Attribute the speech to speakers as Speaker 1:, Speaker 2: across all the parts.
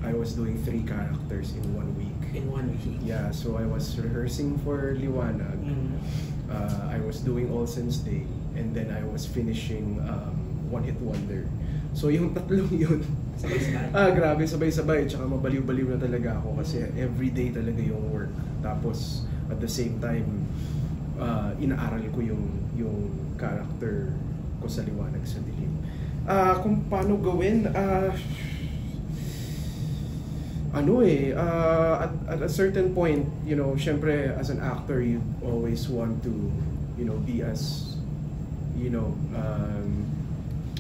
Speaker 1: I was doing 3 characters in 1 week.
Speaker 2: In 1 week?
Speaker 1: Yeah, so I was rehearsing for Liwanag. I was doing All Saints Day, and then I was finishing One Hit Wonder. So yung tatlong yun,
Speaker 2: sabay-sabay.
Speaker 1: Grabe, sabay-sabay. Tsaka mabaliw-baliw na talaga ako kasi everyday talaga yung work. Tapos at the same time, inaaral ko yung character ko sa Liwanag sa Dilim. Kung paano gawin, at a certain point, you know, syempre as an actor, you always want to, you know, be as, you know,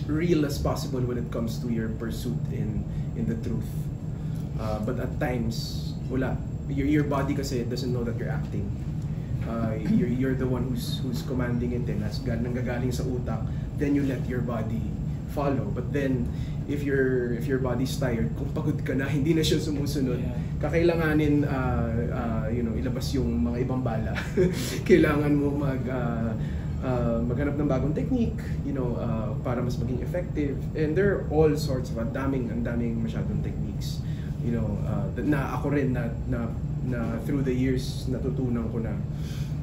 Speaker 1: real as possible when it comes to your pursuit in the truth. But at times, wala. Your body kasi doesn't know that you're acting. You're the one who's commanding it, and as nanggagaling sa utak, then you let your body follow. But then if your body's tired, kung pagod ka na, hindi na siya sumusunod, kakailanganin you know, ilabas yung mga ibang bala. Kailangan mo maghanap ng bagong technique, you know, para mas maging effective. And there are all sorts of ang daming masyadong techniques, you know, na ako rin na through the years natutunan ko na.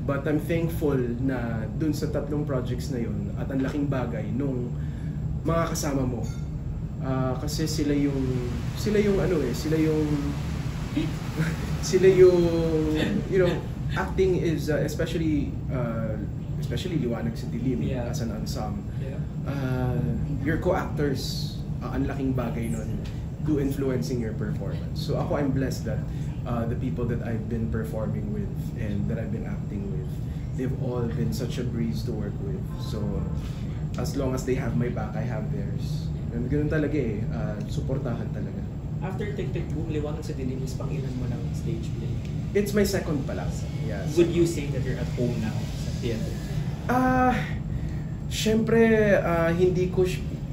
Speaker 1: But I'm thankful na dun sa 3 projects na yun, at ang laking bagay nung mga kasama mo, kasi sila yung you know, acting is especially Liwanag sa Dilim, as an ensemble. Your co-actors, ang laking bagay nun to influencing your performance. So ako, I'm blessed that the people that I've been performing with and that I've been acting with, they've all been such a breeze to work with. So as long as they have my back, I have theirs. And ganun talaga suportahan talaga.
Speaker 2: After Tick Tick Boom, Liwanag sa Dilim is pang-ilan mo ng stage play?
Speaker 1: It's my second pa lang. Yeah,
Speaker 2: would you say that you're at home now sa theater?
Speaker 1: Syempre,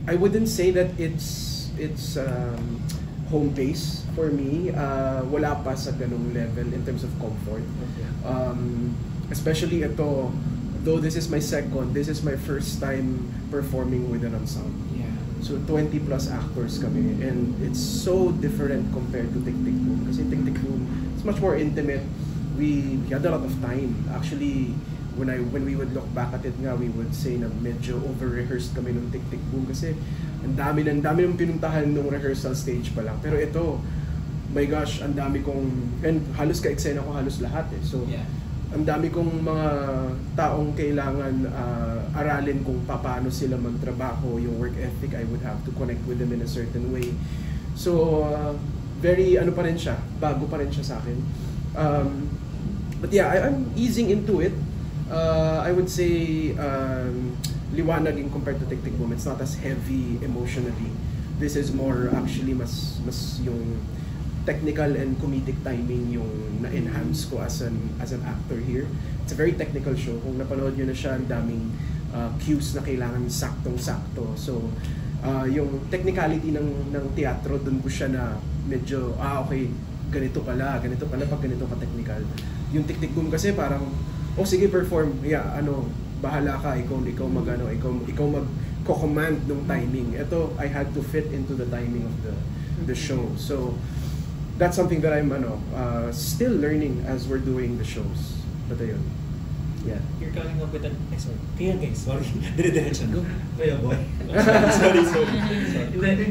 Speaker 1: I wouldn't say that it's home base for me. Wala pa sa ganung level in terms of comfort. Especially ito, though this is my second, this is my first time performing with an ensemble. So 20 plus actors kami, and it's so different compared to Tick Tick Boom. Kasi Tick Tick Boom, it's much more intimate. We had a lot of time. Actually, when we would look back at it nga, we would say na medyo over-rehearsed kami nung Tick Tick Boom kasi ang dami nung pinuntahan nung rehearsal stage pa lang. Pero ito, my gosh, ang dami kong, and halos ka-eksena ko halos lahat So, ang dami kong mga taong kailangan aralin kung paano sila magtrabaho, yung work ethic. I would have to connect with them in a certain way. So, very pa rin siya, bago pa rin siya sa akin. But yeah, I'm easing into it. I would say Liwanag in compared to Tick Tick Boom, it's not as heavy emotionally. This is more actually mas yung technical and comedic timing yung na-enhance ko as an actor here. It's a very technical show. Kung napanood nyo na siya, ang daming cues na kailangan saktong-sakto. So, yung technicality ng teatro, dun ko siya na medyo, okay, ganito pala pag ganito ka-technical. Yung Tick Tick Boom kasi parang, sige, perform. Bahala ka, ikaw mag-command ng timing. Ito, I had to fit into the timing of the show. So, that's something that I'm still learning as we're doing the shows. But ayun. Yeah.
Speaker 2: You're coming up with an... Kaya guys, sorry. Dire-diretso. Go. Kaya boy. Sorry.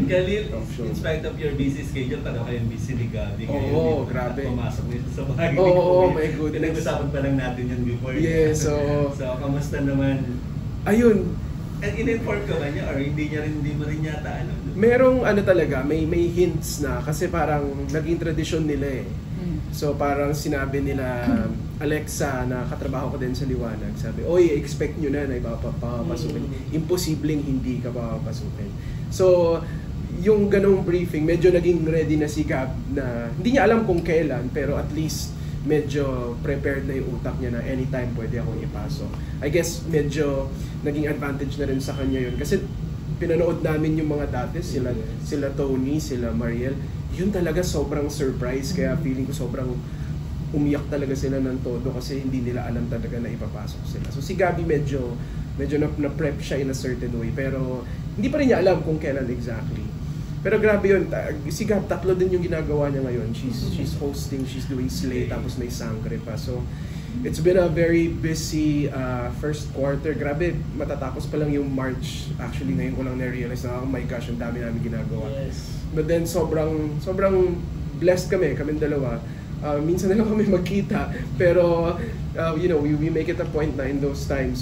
Speaker 3: Khalil, in spite of your busy schedule, parang kayong busy ni Gabi.
Speaker 1: Oo, grabe.
Speaker 3: Pumasok nito sa bahay.
Speaker 1: Oo, my goodness.
Speaker 3: Pinag-usapan pa lang natin yan before.
Speaker 1: Yes, so...
Speaker 3: So, kamusta naman?
Speaker 1: Ayun.
Speaker 3: At in-inform ka ba niya or hindi mo rin yata alam?
Speaker 1: Merong talaga, may hints na kasi parang naging tradisyon nila So parang sinabi nila, Alexa, na katrabaho ko din sa Liwanag, sabi, expect nyo na ipapapasukin. Imposibleng hindi ka papapasukin. So, yung ganong briefing, medyo naging ready na si Gab na, hindi niya alam kung kailan, pero at least medyo prepared na yung utak niya na anytime pwede akong ipasok. I guess medyo naging advantage na rin sa kanya yun. Kasi pinanood namin yung mga dati, sila Tony, sila Mariel, yun talaga sobrang surprise, kaya feeling ko sobrang umiyak talaga sila ng todo kasi hindi nila alam talaga na ipapasok sila. So si Gabi medyo na-prep siya in a certain way, pero hindi pa rin niya alam kung kailan exactly. Pero grabe yun, si Gab, tatlo din yung ginagawa niya ngayon. She's hosting, she's doing Slay, tapos may Sangre pa. So, it's been a very busy first quarter. Grabe, matatapos pa lang yung March. Actually, ngayon ko lang na-realize na, oh my gosh, ang dami namin ginagawa.
Speaker 2: Yes.
Speaker 1: But then, sobrang blessed kaming dalawa. Minsan na lang kami magkita, pero we make it a point na in those times